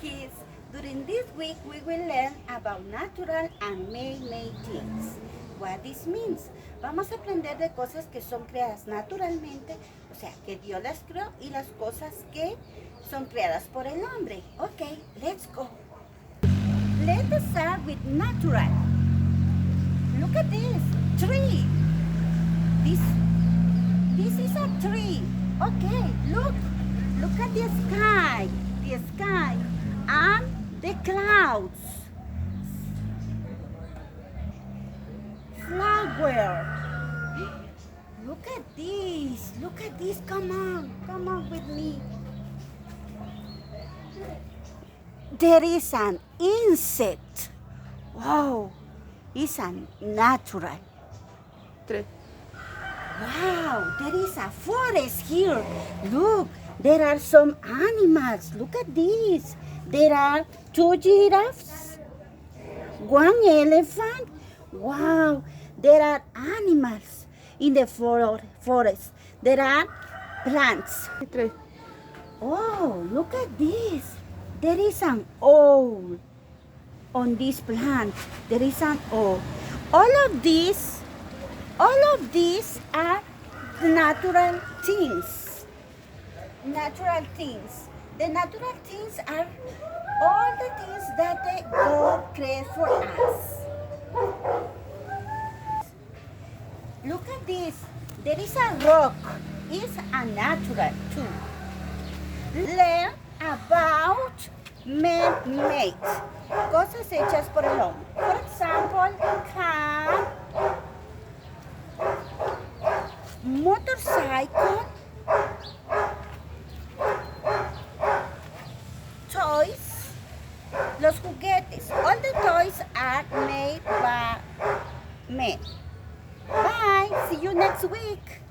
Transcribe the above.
kids! During this week, we will learn about natural and man-made things. What this means. Vamos a aprender de cosas que son creadas naturalmente, o sea, que Dios las creó, y las cosas que son creadas por el hombre. Okay, let's go. Let's start with natural. Look at this tree. This is a tree. Okay, look at the sky and the clouds. Flower. Look at this, come on with me. There is an insect. Wow, it's a natural. Wow, there is a forest here. Look, there are some animals. Look at this. There are 2 giraffes, 1 elephant. Wow, there are animals in the forest. There are plants. Oh, look at this. There is an owl on this plant. There is an owl. All of these are natural things. Natural things. The natural things are all the things that God created for us. Look at this. There is a rock. It's a natural too. Learn about man-made. Cosas hechas por el hombre. For example, car, motorcycle, toys, los juguetes. All the toys are made by men. Bye. See you next week.